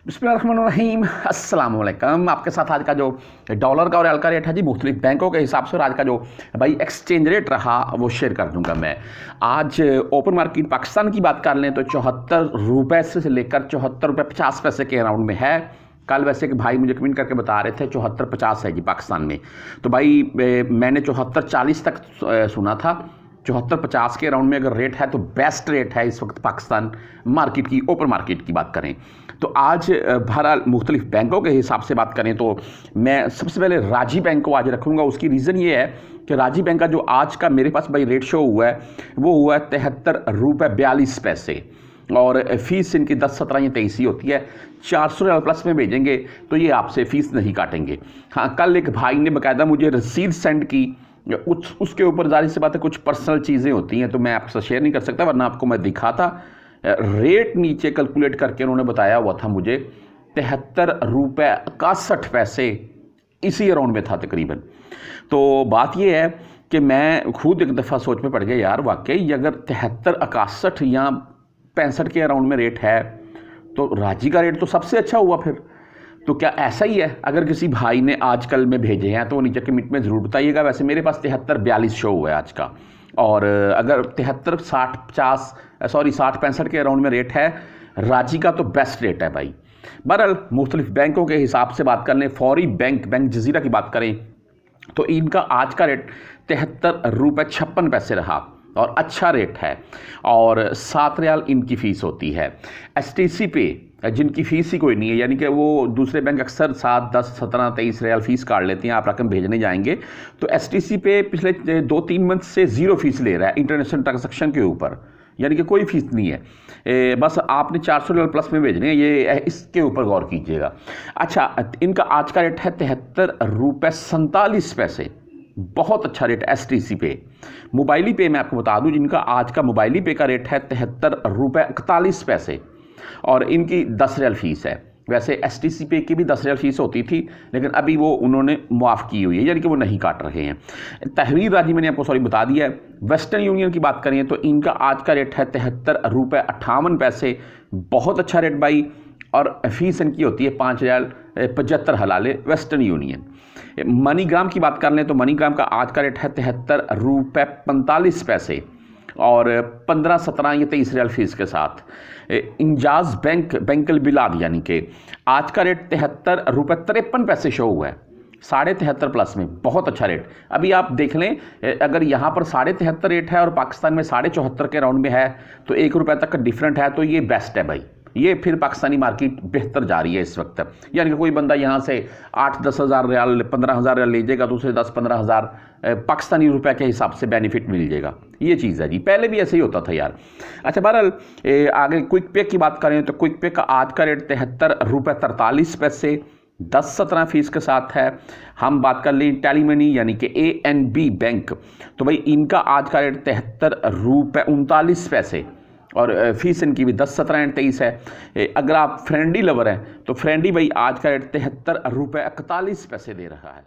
बिस्मिल्लाहिर्रहमानिर्रहीम अस्सलाम वालेकुम। आपके साथ आज का जो डॉलर का और रियाल का रेट है जी मुख्तलिफ बैंकों के हिसाब से, और आज का जो भाई एक्सचेंज रेट रहा वो शेयर कर दूंगा मैं। आज ओपन मार्केट पाकिस्तान की बात कर लें तो 74 रुपये से लेकर 74 रुपये 50 पैसे के अराउंड में है। कल वैसे कि भाई मुझे कमेंट करके बता रहे थे 74-50 है जी पाकिस्तान में, तो भाई मैंने 74-40 तक सुना था। 74-50 के अराउंड में अगर रेट है तो बेस्ट रेट है इस वक्त पाकिस्तान मार्केट की, ओपन मार्केट की बात करें तो। आज बहरहाल मुख्तलिफ बैंकों के हिसाब से बात करें तो मैं सबसे पहले राजी बैंक को आज रखूँगा। उसकी रीज़न ये है कि राजी बैंक का जो आज का मेरे पास भाई रेट शो हुआ है वो हुआ है 73 रुपये 42 पैसे, और फ़ीस इनकी 10, 17 या 23 ही होती है। 400 रियाल प्लस में भेजेंगे तो ये आपसे फ़ीस नहीं काटेंगे। हाँ, कल एक भाई ने बाकायदा मुझे रसीद सेंड की, उसके ऊपर जाहिर सी बात है कुछ पर्सनल चीज़ें होती हैं तो मैं आपसे शेयर नहीं कर सकता, वरना आपको मैं दिखाता। रेट नीचे कैलकुलेट करके उन्होंने बताया हुआ था मुझे 73 रुपये 61 पैसे, इसी अराउंड में था तकरीबन। तो बात यह है कि मैं खुद एक दफ़ा सोच में पड़ गया, यार वाकई अगर 73, 61 या 65 के अराउंड में रेट है तो राजी का रेट तो सबसे अच्छा हुआ फिर। तो क्या ऐसा ही है? अगर किसी भाई ने आजकल में भेजे हैं तो वो नीचे कमेंट में ज़रूर बताइएगा। वैसे मेरे पास 73-42 शो हुआ है आज का, और अगर 73, 60, 65 के अराउंड में रेट है राजी का तो बेस्ट रेट है भाई। बहरहाल मुख्तलिफ बैंकों के हिसाब से बात कर लें, फौरी बैंक जजीरा की बात करें तो इनका आज का रेट 73 रुपये 56 पैसे रहा और अच्छा रेट है, और 7 रियाल इनकी फ़ीस होती है। STC पे जिनकी फ़ीस ही कोई नहीं है, यानी कि वो दूसरे बैंक अक्सर 7, 10, 17, 23 रियाल फ़ीस काट लेते हैं, आप रकम भेजने जाएंगे तो STC पे पिछले 2-3 मंथ से 0 फ़ीस ले रहा है इंटरनेशनल ट्रांजैक्शन के ऊपर, यानी कि कोई फ़ीस नहीं है। बस आपने 400 रियाल प्लस में भेजने हैं, ये इसके ऊपर गौर कीजिएगा। अच्छा, इनका आज का रेट है 73 रुपये 47 पैसे, बहुत अच्छा रेट STC पे। मोबाइली पे मैं आपको बता दूं, जिनका आज का मोबाइली पे का रेट है 73 रुपये 41 पैसे, और इनकी 10 रियाल फ़ीस है। वैसे STC पे की भी 10 रियाल फ़ीस होती थी, लेकिन अभी वो उन्होंने मुआफ़ की हुई है, यानी कि वो नहीं काट रहे हैं। तहरीर राजी मैंने आपको बता दिया है। वेस्टर्न यूनियन की बात करें तो इनका आज का रेट है 73 रुपये 58 पैसे, बहुत अच्छा रेट भाई, और फ़ीस इनकी होती है 5 रियाल 75 हलाले वेस्टर्न यूनियन। मनीग्राम की बात कर लें तो मनीग्राम का आज का रेट है 73 रुपये 45 पैसे, और 15, 17 या 23 रियाल फ़ीस के साथ। इंजाज बैंकल बिलाद यानी कि आज का रेट 73 रुपये 53 पैसे शो हुआ है, 73.5 प्लस में, बहुत अच्छा रेट। अभी आप देख लें, अगर यहाँ पर 73.5 रेट है और पाकिस्तान में 74.5 के राउंड में है तो 1 रुपये तक का डिफरेंट है, तो ये बेस्ट है भाई। ये फिर पाकिस्तानी मार्केट बेहतर जा रही है इस वक्त, यानी कि कोई बंदा यहाँ से 8-10 हज़ार रियाल 15 हज़ार रियाल ले जाएगा तो उसे 10-15 हज़ार पाकिस्तानी रुपए के हिसाब से बेनिफिट मिल जाएगा। ये चीज़ है जी, पहले भी ऐसे ही होता था यार। अच्छा, बहरहाल आगे क्विक पे की बात करें तो क्विक पे का आज का रेट 73 रुपये 43 पैसे, 10-17 फ़ीस के साथ है। हम बात कर लें टेलीमनी यानी कि ANB बैंक, तो भाई इनका आज का रेट 73 रुपये 39 पैसे, और फ़ीस इनकी भी 10, 17 एंड 23 है। अगर आप फ्रेंडी लवर हैं तो फ्रेंडी भाई आज का रेट 73 रुपये 41 पैसे दे रहा है।